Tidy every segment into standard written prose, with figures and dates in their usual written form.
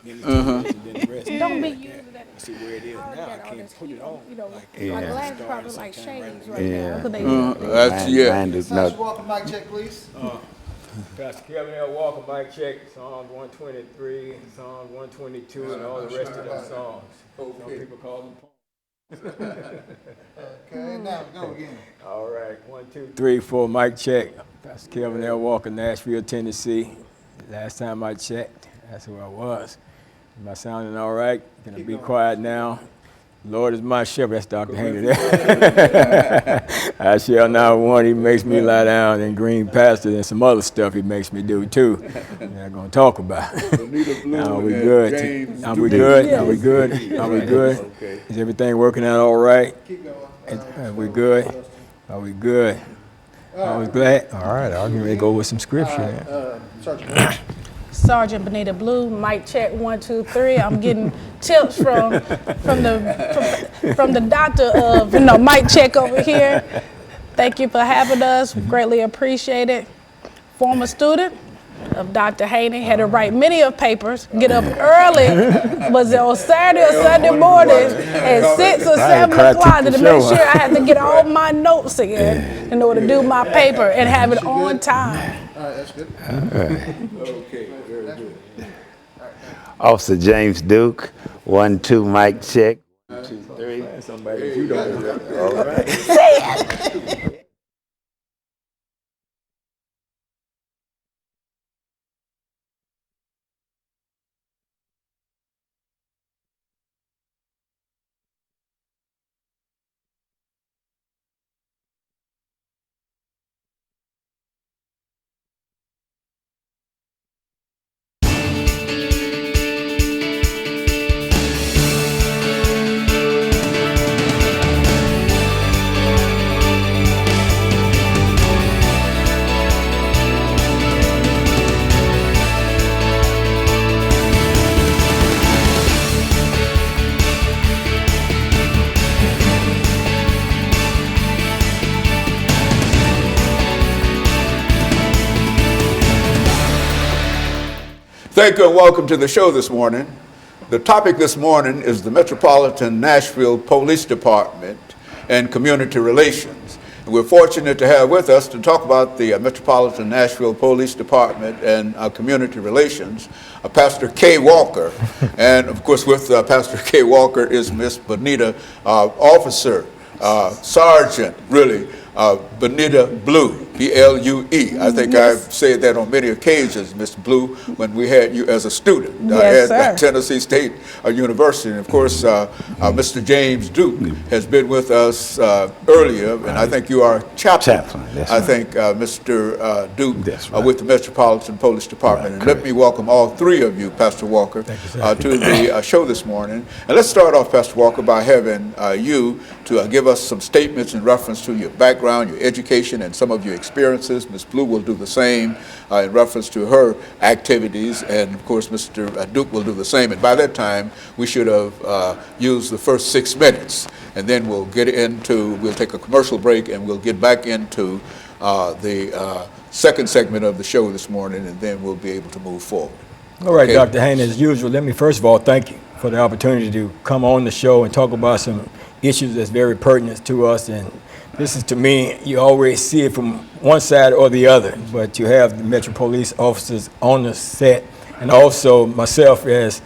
Then the and then the rest. Don't be using that. See where it is now. I can't put it on. My glasses probably like shades right Yeah. now. 'Cause they That's, yeah. Mine is Pastor not. Walker, mic check, please. Pastor Kevin L. Walker, mic check, Psalms 123, Psalms 122, and all the rest of them songs. Some people call them poems. Okay, now go again. All right, 1, 2, 3, 4, mic check. Pastor Kevin L. Walker, Nashville, Tennessee. Last time I checked, that's who I was. Am I sounding all right? Gonna be quiet now. Lord is my shepherd. That's Dr. Haney there. I shall not want. He makes me lie down in green pastures and some other stuff he makes me do too. We're not going to talk about it. Are we good? Are we good? Are we good? Are we good? Is everything working out all right? Are we good? Are we good? I was glad. All right, I'm going to go with some scripture. Sergeant Benita Blue, mic check 1, 2, 3. I'm getting tips from the doctor of mic check over here. Thank you for having us. Greatly appreciate it. Former student of Dr. Haney, had to write many of papers. Get up early. Was it on Saturday or Sunday morning at 6 or 7 o'clock to make sure I had to get all my notes in order to do my paper and have it on time. All right, that's good. Okay, very good. Officer James Duke, 1, 2, mic check. 1, 2, 3. Somebody you don't know. All right. Thank you and welcome to the show this morning. The topic this morning is the Metropolitan Nashville Police Department and Community Relations. And we're fortunate to have with us to talk about the Metropolitan Nashville Police Department and Community Relations, Pastor KWalker. And of course with Pastor KWalker is Miss Benita, Officer, Sergeant, really, Benita Blue, B-L-U-E. I think I've said that on many occasions, Miss Blue, when we had you as a student at Tennessee State University. And of course, Mr. James Duke has been with us earlier, and I think you are chaplain. I think Mr. Duke with the Metropolitan Police Department. And let me welcome all three of you, Pastor Walker, to the show this morning. And let's start off, Pastor Walker, by having you to give us some statements in reference to your background, your education, and some of your experiences. Ms. Blue will do the same in reference to her activities, and of course Mr. Duke will do the same. And by that time, we should have used the first 6 minutes, and then we'll take a commercial break, and we'll get back into the second segment of the show this morning, and then we'll be able to move forward. All right, Dr. Haney, as usual, let me first of all thank you for the opportunity to come on the show and talk about some issues that's very pertinent to us. And this is, to me, you always see it from one side or the other, but you have the Metro Police officers on the set, and also myself as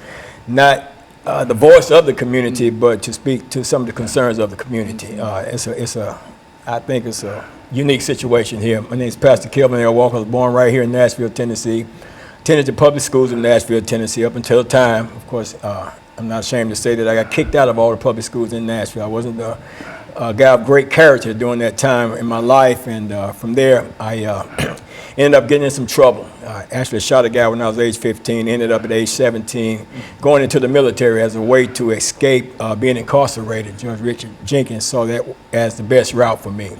not the voice of the community, but to speak to some of the concerns of the community. I think it's a unique situation here. My name is Pastor Kevin L. Walker. I was born right here in Nashville, Tennessee. Attended the public schools in Nashville, Tennessee up until the time, of course, I'm not ashamed to say that I got kicked out of all the public schools in Nashville. I wasn't a guy of great character during that time in my life, and from there I ended up getting in some trouble. I actually shot a guy when I was age 15, ended up at age 17, going into the military as a way to escape being incarcerated. Judge Richard Jenkins saw that as the best route for me.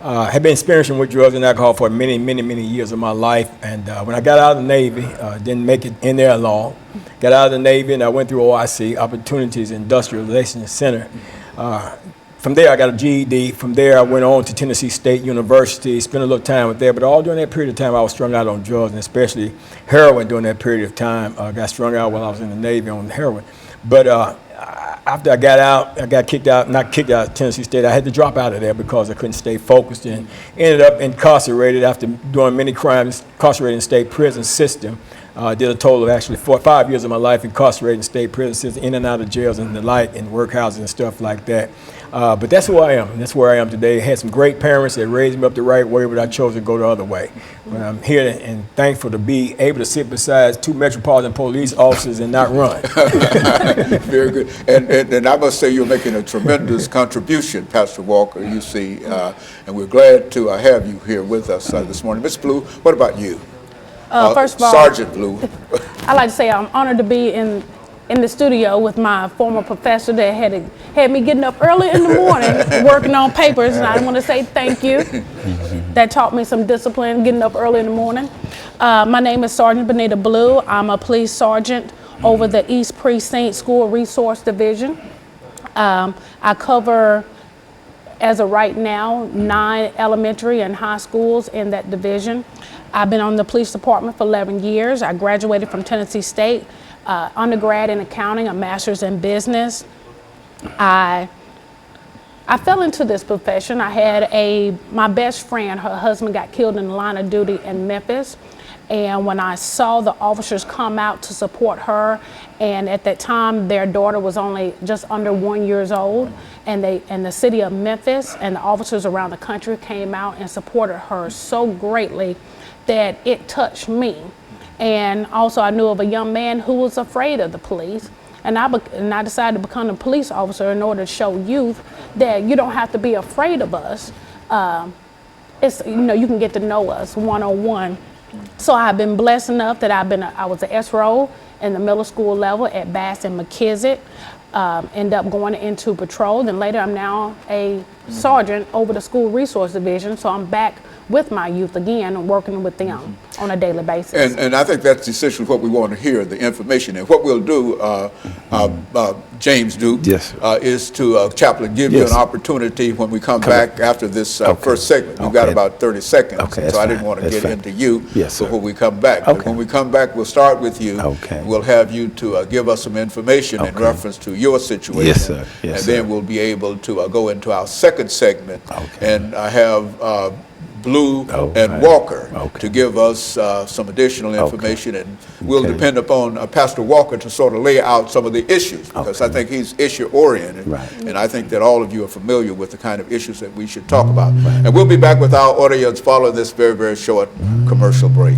I had been experiencing with drugs and alcohol for many years of my life, and when I got out of the Navy, didn't make it in there long. Got out of the Navy and I went through OIC, Opportunities Industrial Relations Center. from there, I got a GED. From there, I went on to Tennessee State University, spent a little time with there. But all during that period of time, I was strung out on drugs, and especially heroin during that period of time. I got strung out while I was in the Navy on heroin. But after I got out, I got kicked out, not kicked out of Tennessee State. I had to drop out of there because I couldn't stay focused, and ended up incarcerated after doing many crimes, incarcerated in the state prison system. Did a total of actually 4 or 5 years of my life incarcerated in state prison system, in and out of jails and the like, and workhouses and stuff like that. But that's who I am, and that's where I am today. I had some great parents that raised me up the right way, but I chose to go the other way. But I'm here and thankful to be able to sit beside 2 Metropolitan Police officers and not run. Very good. And I must say you're making a tremendous contribution, Pastor Walker, you see, and we're glad to have you here with us this morning. Ms. Blue, what about you? First of all, Sergeant Blue. I like to say I'm honored to be in the studio with my former professor that had me getting up early in the morning working on papers, and I want to say thank you. That taught me some discipline, getting up early in the morning. My name is Sergeant Benita Blue. I'm a police sergeant over the East Precinct School Resource Division. I cover, as of right now, 9 elementary and high schools in that division. I've been on the police department for 11 years. I graduated from Tennessee State, undergrad in accounting, a master's in business. I fell into this profession. I had my best friend, her husband got killed in the line of duty in Memphis. And when I saw the officers come out to support her, and at that time their daughter was only just under 1 year old, and the city of Memphis and the officers around the country came out and supported her so greatly that it touched me. And also I knew of a young man who was afraid of the police, and I decided to become a police officer in order to show youth that you don't have to be afraid of us. You can get to know us one-on-one. So I've been blessed enough that I was an SRO in the middle school level at Bass and McKissick. End up going into patrol. Then later I'm now a sergeant over the school resource division. So I'm back with my youth again and working with them on a daily basis. And I think that's essentially what we want to hear, the information. And what we'll do, James Duke, Yes, is to, Chaplain, give you Yes. an opportunity when we come back after this first segment. We've got Okay. about 30 seconds, Okay, so that's I didn't fine. want to That's get fine. into you Yes, sir. before we come back. But Okay. when we come back, we'll start with you. Okay. We'll have you to give us some information in Okay. reference to your situation. Yes, sir. Yes, and sir. then we'll be able to go into our second segment. Okay. And I have Blue Oh, and right. Walker Okay. to give us some additional information, and we'll Okay. depend upon Pastor Walker to sort of lay out some of the issues, because I Okay. think he's issue-oriented, Right. and I think that all of you are familiar with the kind of issues that we should talk about. And we'll be back with our audience following this very, very short commercial break.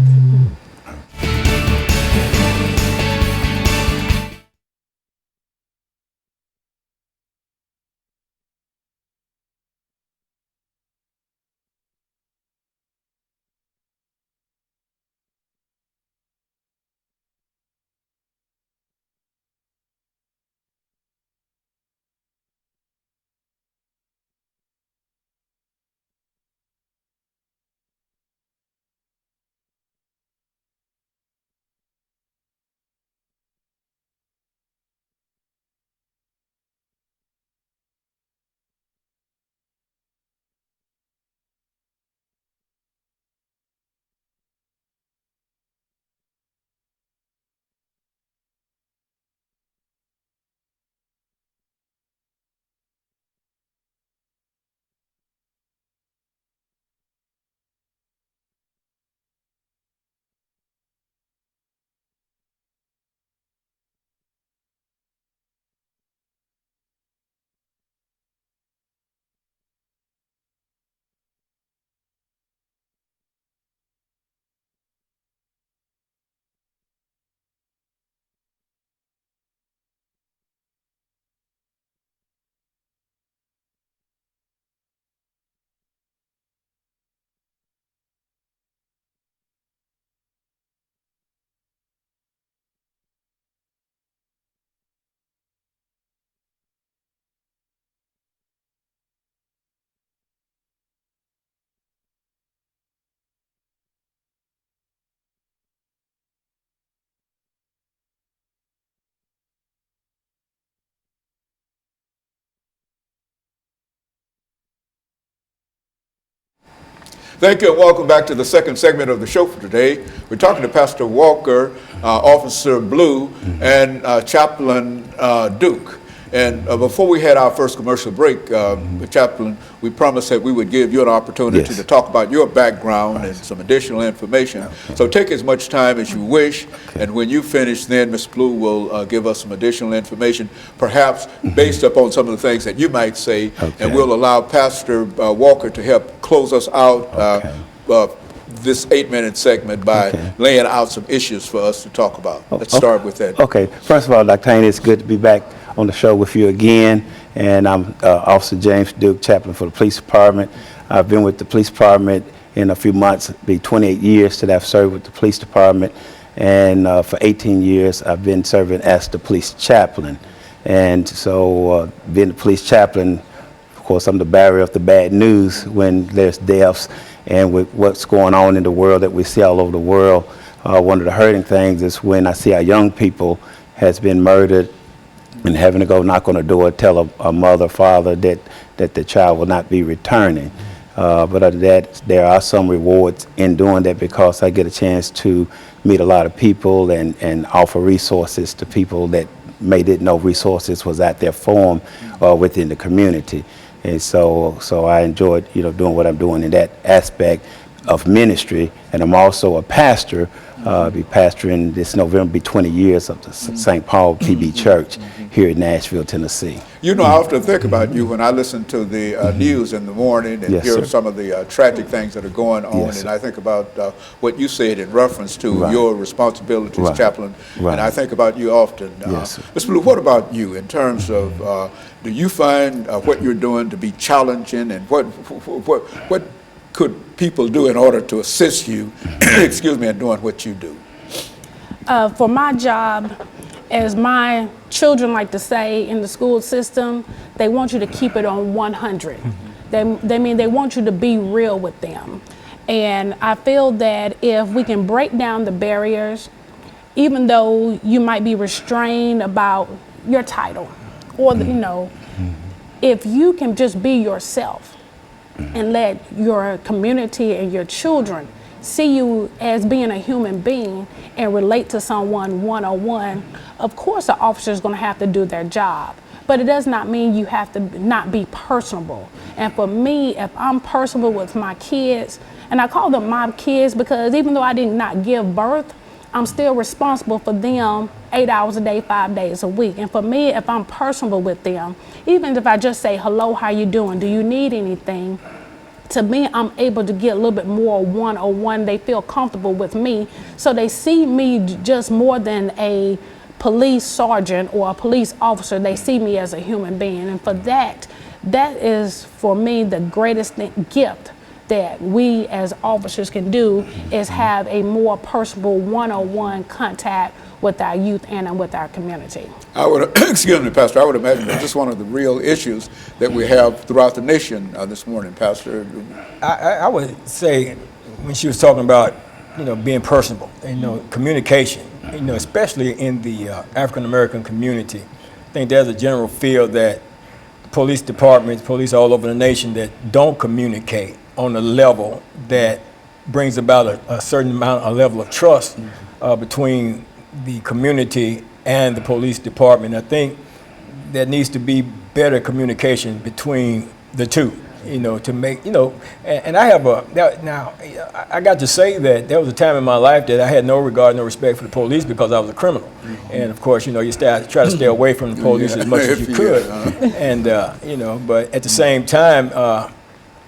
Thank you and welcome back to the second segment of the show for today. We're talking to Pastor Walker, Officer Blue, and Chaplain Duke. And before we had our first commercial break, Chaplain, we promised that we would give you an opportunity to talk about your background and some additional information. So take as much time as you wish, and when you finish, then Ms. Blue will give us some additional information, perhaps based upon some of the things that you might say, and we'll allow Pastor Walker to help close us out this 8-minute segment by laying out some issues for us to talk about. Let's start with that. Okay. First of all, Dr. Haney, it's good to be back on the show with you again. And I'm Officer James Duke, chaplain for the police department. I've been with the police department in a few months. It'll be 28 years that I've served with the police department. And for 18 years, I've been serving as the police chaplain. And so being the police chaplain, of course, I'm the bearer of the bad news when there's deaths. And with what's going on in the world that we see all over the world, one of the hurting things is when I see our young people has been murdered and having to go knock on the door, tell a mother, father that the child will not be returning. But other than that, there are some rewards in doing that because I get a chance to meet a lot of people and offer resources to people that may didn't know resources was out there for them within the community. And so I enjoyed, doing what I'm doing in that aspect of ministry. And I'm also a pastor. Be pastoring this November, be 20 years of the St. Paul PB Church here in Nashville, Tennessee. You know, I often think about you when I listen to the news in the morning and hear some of the tragic things that are going on, and I think about what you said in reference to your responsibilities, chaplain, and I think about you often. Ms. Blue, what about you in terms of, do you find what you're doing to be challenging, and what could people do in order to assist you, excuse me, in doing what you do? For my job, as my children like to say in the school system, they want you to keep it on 100. They want you to be real with them. And I feel that if we can break down the barriers, even though you might be restrained about your title, or if you can just be yourself, and let your community and your children see you as being a human being and relate to someone one-on-one, of course the officer is going to have to do their job. But it does not mean you have to not be personable. And for me, if I'm personable with my kids, and I call them my kids because even though I did not give birth, I'm still responsible for them 8 hours a day, 5 days a week. And for me, if I'm personable with them, even if I just say, hello, how you doing? Do you need anything? To me, I'm able to get a little bit more one-on-one. They feel comfortable with me. So they see me just more than a police sergeant or a police officer. They see me as a human being. And for that is for me the greatest gift that we as officers can do is have a more personable one-on-one contact with our youth and with our community. I would, excuse me, Pastor, I would imagine that this is one of the real issues that we have throughout the nation this morning, Pastor. I would say when she was talking about, being personable, communication, especially in the African American community, I think there's a general feel that police departments, police all over the nation that don't communicate on a level that brings about a certain amount, a level of trust between the community and the police department. I think there needs to be better communication between the two, to make, and I have now I got to say that there was a time in my life that I had no regard, no respect for the police because I was a criminal. And of course, you try to stay away from the police as much as you could. And, but at the same time,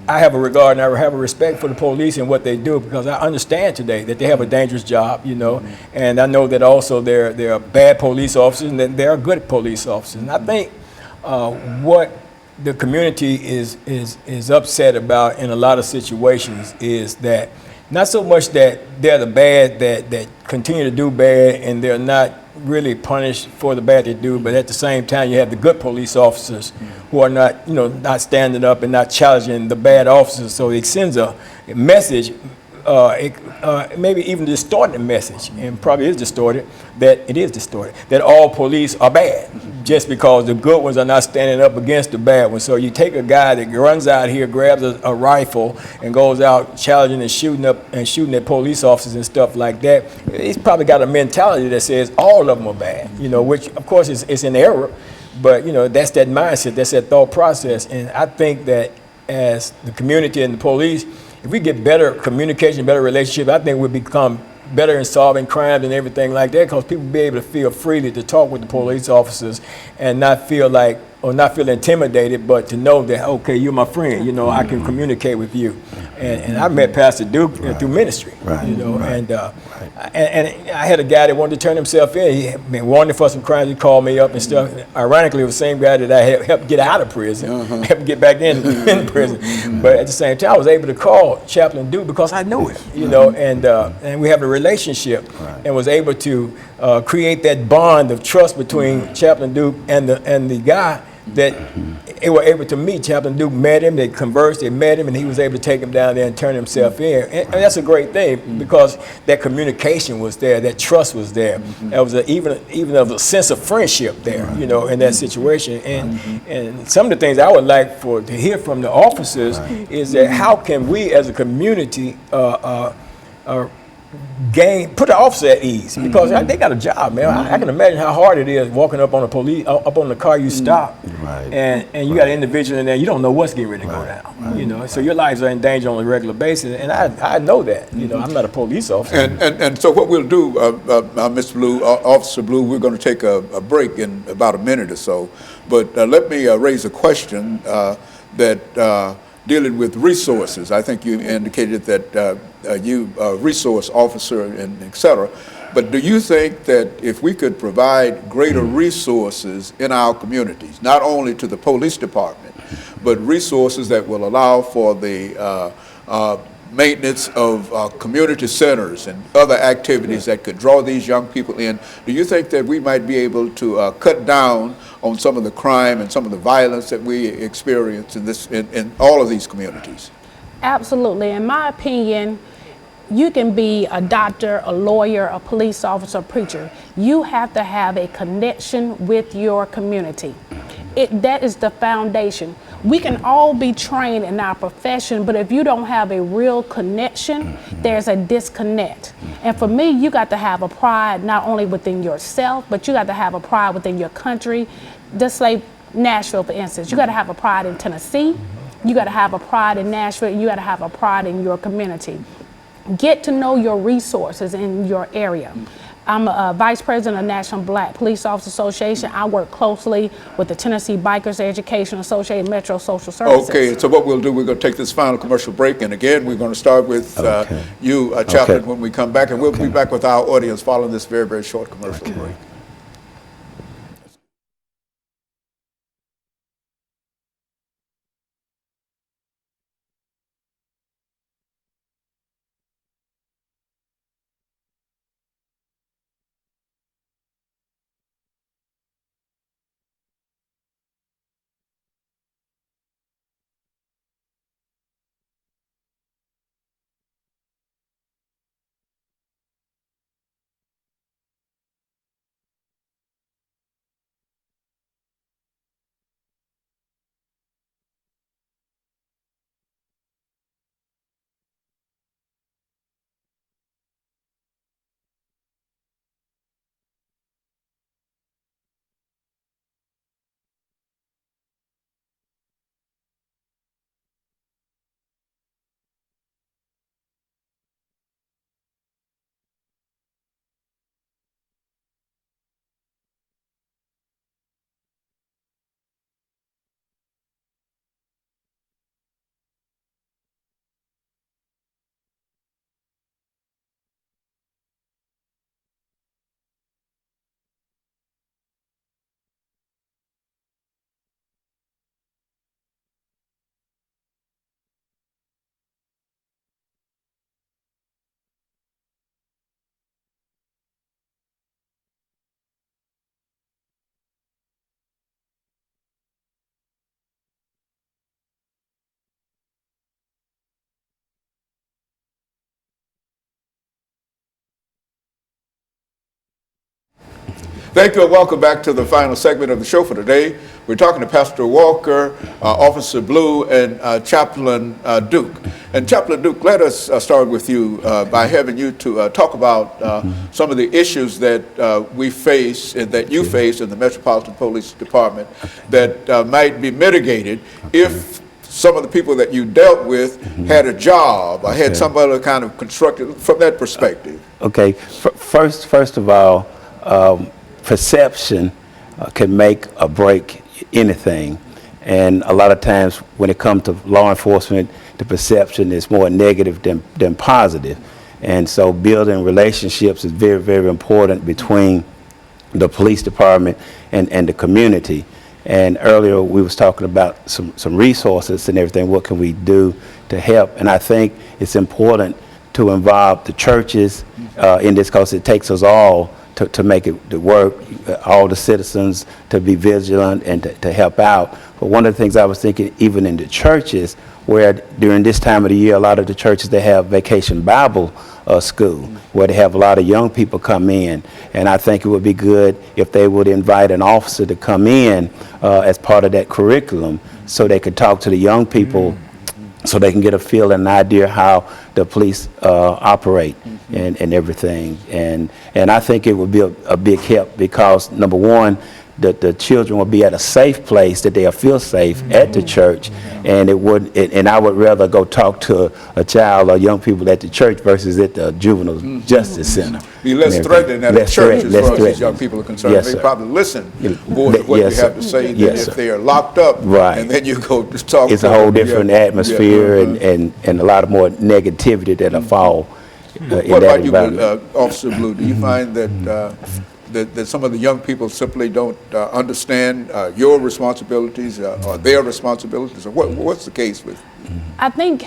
I have a regard and I have a respect for the police and what they do because I understand today that they have a dangerous job, and I know that also there are bad police officers and that there are good police officers. And I think what the community is upset about in a lot of situations is that not so much that they're the bad that continue to do bad and they're not really punished for the bad they do, but at the same time you have the good police officers who are not standing up and not challenging the bad officers. So it sends a message maybe even distorting the message, and probably is distorted, that all police are bad, just because the good ones are not standing up against the bad ones. So you take a guy that runs out here, grabs a rifle, and goes out challenging and shooting at police officers and stuff like that. He's probably got a mentality that says all of them are bad, which of course is an error, but that's that mindset, that's that thought process. And I think that as the community and the police, if we get better communication, better relationship, I think we'll become better in solving crimes and everything like that, because people will be able to feel freely to talk with the police officers and not feel intimidated, but to know that, okay, you're my friend, I can communicate with you. And I met Pastor Duke through ministry, and I had a guy that wanted to turn himself in. He had been wanted for some crimes. He called me up and stuff. Ironically, it was the same guy that I helped get out of prison, helped get back in prison. But at the same time, I was able to call Chaplain Duke because I knew him, and we have a relationship, and was able to create that bond of trust between Chaplain Duke and the guy, that they were able to meet. Chaplain Duke met him, they conversed, they met him, and he was able to take him down there and turn himself in. And that's a great thing, because that communication was there, that trust was there. There was even of a sense of friendship there, in that situation. And some of the things I would like to hear from the officers is that how can we as a community put the officer at ease, because they got a job, man. I can imagine how hard it is walking up on the car you stop, and you got an individual in there, you don't know what's getting ready to go down, so your lives are in danger on a regular basis, and I know that, I'm not a police officer. And so what we'll do, Mr. Blue, Officer Blue, we're going to take a break in about a minute or so, but let me raise a question that dealing with resources. I think you indicated that you resource officer and et cetera. But do you think that if we could provide greater resources in our communities, not only to the police department, but resources that will allow for the maintenance of community centers and other activities that could draw these young people in, do you think that we might be able to cut down on some of the crime and some of the violence that we experience in all of these communities? Absolutely. In my opinion, you can be a doctor, a lawyer, a police officer, a preacher. You have to have a connection with your community. That is the foundation. We can all be trained in our profession, but if you don't have a real connection, there's a disconnect. And for me, you got to have a pride not only within yourself, but you got to have a pride within your country. Just like Nashville, for instance, you got to have a pride in Tennessee, you got to have a pride in Nashville, and you got to have a pride in your community. Get to know your resources in your area. I'm a vice president of National Black Police Officers Association. I work closely with the Tennessee Bikers Education Association, Metro Social Services. Okay, so what we'll do, we're going to take this final commercial break, and again, we're going to start with you, Chaplain, when we come back, and we'll be back with our audience following this very, very short commercial break. Thank you and welcome back to the final segment of the show for today. We're talking to Pastor Walker, Officer Blue, and Chaplain Duke. And Chaplain Duke, let us start with you by having you to talk about some of the issues that we face and that you face in the Metropolitan Police Department that might be mitigated if some of the people that you dealt with had a job or had some other kind of constructed from that perspective. Okay, first of all, perception can make or break anything. And a lot of times when it comes to law enforcement, the perception is more negative than positive. And so building relationships is very, very important between the police department and the community. And earlier we was talking about some resources and everything. What can we do to help? And I think it's important to involve the churches in this, because it takes us all to make it to work, all the citizens to be vigilant and to help out. But one of the things I was thinking, even in the churches, where during this time of the year, a lot of the churches, they have vacation Bible school, where they have a lot of young people come in. And I think it would be good if they would invite an officer to come in as part of that curriculum, so they could talk to the young people, so they can get a feel and an idea how the police operate and everything. And I think it would be a big help, because number one, the children will be at a safe place, that they'll feel safe at the church, and and I would rather go talk to a child or young people at the church versus at the juvenile justice center. Be less threatening at the church as far as these young people are concerned. Yes, they sir. probably listen more to what Yes, you have sir. to say than Yes, if sir. they are locked up, Right. and then you go to talk. It's to a whole them. different atmosphere and a lot of more negativity that'll fall in What that about you, environment. Officer Blue? Do you find that that some of the young people simply don't understand your responsibilities or their responsibilities, or what's the case with? I think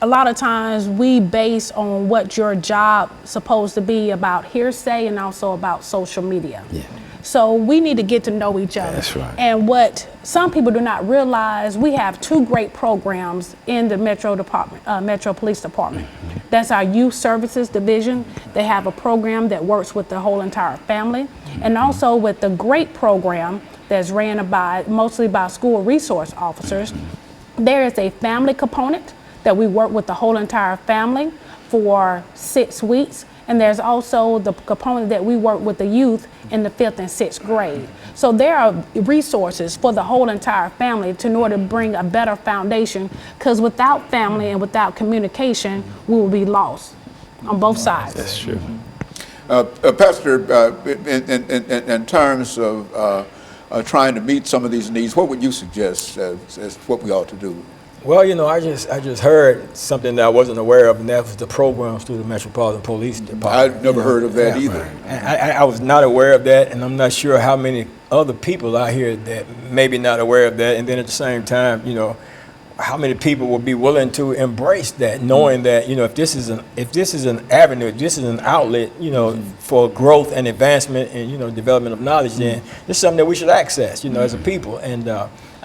a lot of times we base on what your job supposed to be about hearsay and also about social media. Yeah. So we need to get to know each other. That's right. And what some people do not realize, we have two great programs in the Metro Police Department. That's our Youth Services Division. They have a program that works with the whole entire family, and also with the great program that's ran mostly by school resource officers. There is a family component that we work with the whole entire family for 6 weeks. And there's also the component that we work with the youth in the 5th and 6th grade. So there are resources for the whole entire family in order to bring a better foundation, because without family and without communication, we will be lost on both sides. That's true. Pastor, in terms of trying to meet some of these needs, what would you suggest as what we ought to do? Well, you know, I just heard something that I wasn't aware of, and that was the programs through the Metropolitan Police Department. I've never heard of that either. And I was not aware of that, and I'm not sure how many other people out here that may be not aware of that. And then at the same time, you know, how many people will be willing to embrace that, knowing that, you know, if this is an avenue, if this is an outlet, you know, for growth and advancement and, you know, development of knowledge, then it's something that we should access, you know, as a people. And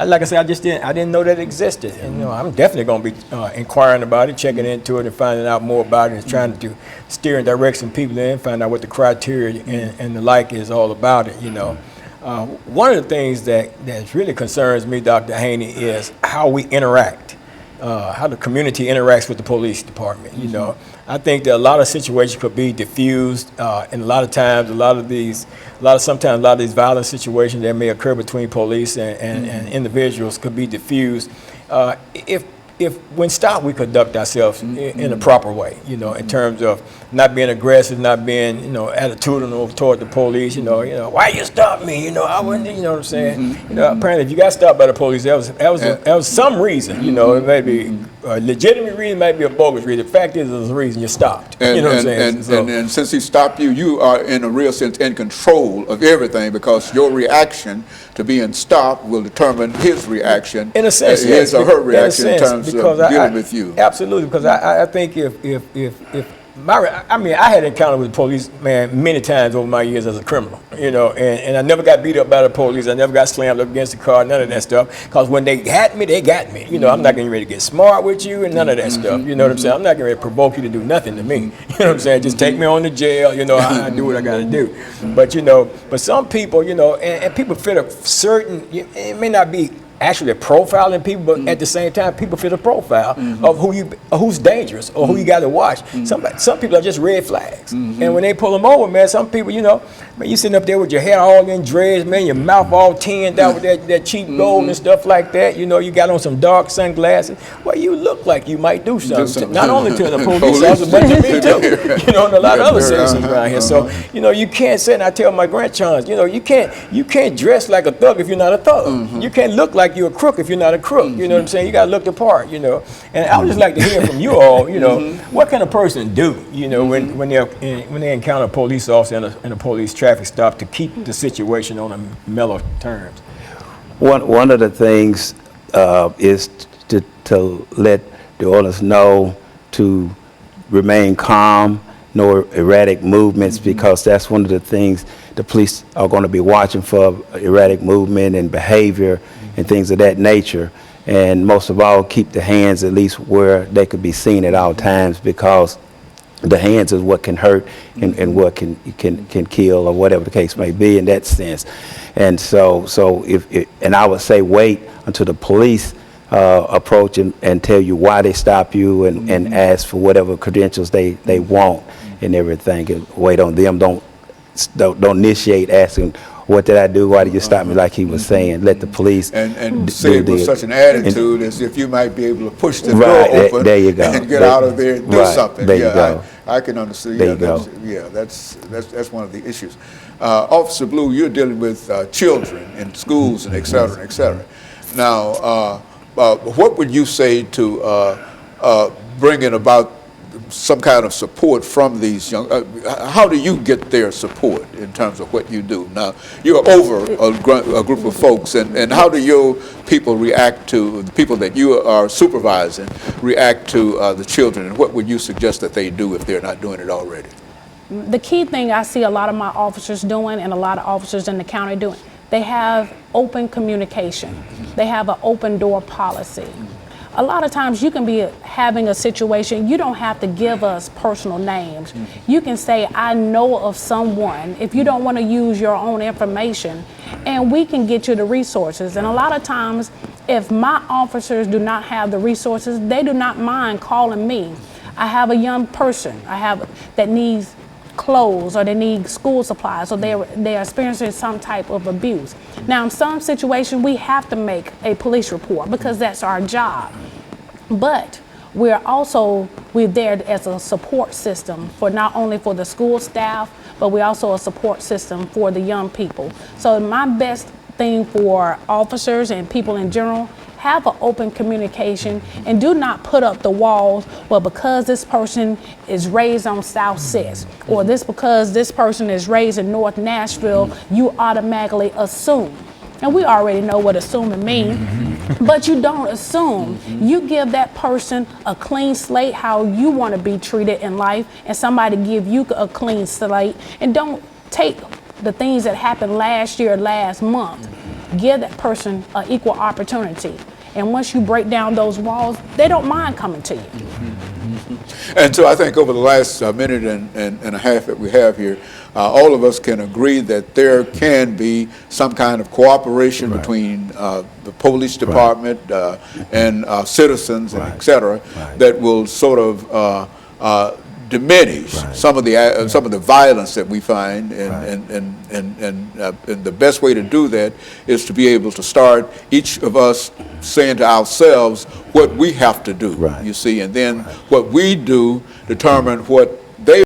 like I said, I didn't know that it existed. And, you know, I'm definitely going to be inquiring about it, checking into it, and finding out more about it, and trying to steer and direct some people in, find out what the criteria and the like is all about it, you know. One of the things that really concerns me, Dr. Haney, is how we interact, how the community interacts with the police department. You know, I think that a lot of situations could be diffused, and a lot of times, a lot of these violent situations that may occur between police and individuals could be diffused if when stopped, we conduct ourselves in a proper way, you know, in terms of not being aggressive, not being, you know, attitudinal toward the police, you know, why you stop me, you know, I wouldn't, you know what I'm saying? You know, apparently if you got stopped by the police, that was some reason, you know, it may be a legitimate reason, might be a bogus reason. The fact is, there's a reason you stopped. And, you know what I'm saying? And since he stopped you, you are in a real sense in control of everything, because your reaction to being stopped will determine his reaction, in a sense, his or her reaction in terms because of dealing with you. Absolutely, because I think if I mean, I had encounter with the police, man, many times over my years as a criminal, you know, and I never got beat up by the police. I never got slammed up against the car, none of that stuff. Because when they got me, they got me. You know, I'm not getting ready to get smart with you and none of that stuff. You know what I'm saying? I'm not getting ready to provoke you to do nothing to me. You know what I'm saying? Just take me on to jail, you know, I do what I got to do. But, you know, but some people, you know, and people fit a certain, it may not be actually profiling people, but at the same time, people fit a profile of who's dangerous or who you got to watch. Some people are just red flags, and when they pull them over, man, some people, you know, man, you sitting up there with your hair all in dreads, man, your mouth all tinned out with that cheap gold and stuff like that. You know, you got on some dark sunglasses. Well, you look like you might do something, not only to the police officer, but to me too. You know, and a lot of other citizens around here. So, you know, you can't say, and I tell my grandchildren, you know, you can't dress like a thug if you're not a thug. You can't look like you're a crook if you're not a crook. You know what I'm saying? You got to look the part, you know. And I would just like to hear from you all, you know, what can a person do, you know, when they encounter a police officer in a police traffic stop to keep the situation on a mellow terms? One of the things is to let the owners know to remain calm, no erratic movements, because that's one of the things the police are going to be watching for, erratic movement and behavior and things of that nature. And most of all, keep the hands at least where they could be seen at all times, because the hands is what can hurt and what can kill, or whatever the case may be in that sense. And so and I would say wait until the police approach and tell you why they stop you and ask for whatever credentials they want and everything, and wait on them. Don't initiate asking, what did I do? Why did you stop me? Like he was saying, let the police and say it with such an attitude as if you might be able to push the door open there you go. And get out of there and do something. There you go. I can understand. There you go. That's one of the issues. Officer Blue, you're dealing with children in schools and et cetera, et cetera. Now, what would you say to bringing about some kind of support from these young, how do you get their support in terms of what you do? Now, you're over a group of folks, and how do your people react to, the people that you are supervising, react to the children, and what would you suggest that they do if they're not doing it already? The key thing I see a lot of my officers doing, and a lot of officers in the county doing, they have open communication. They have an open door policy. A lot of times you can be having a situation, you don't have to give us personal names. You can say, I know of someone, if you don't want to use your own information, and we can get you the resources. And a lot of times, if my officers do not have the resources, they do not mind calling me. I have a young person that needs clothes, or they need school supplies, or they're experiencing some type of abuse. Now, in some situations, we have to make a police report because that's our job. But we're there as a support system for not only for the school staff, but we're also a support system for the young people. So my best thing for officers and people in general, have an open communication and do not put up the walls, well, because this person is raised on South 6, or because this person is raised in North Nashville, you automatically assume. And we already know what assuming means, but you don't assume. You give that person a clean slate, how you want to be treated in life, and somebody give you a clean slate, and don't take the things that happened last year, last month. Give that person an equal opportunity. And once you break down those walls, they don't mind coming to you. And so I think over the last minute and a half that we have here, all of us can agree that there can be some kind of cooperation between the police department and citizens and et cetera, that will sort of diminish some of the violence that we find, and the best way to do that is to be able to start each of us saying to ourselves what we have to do, you see, and then what we do determine what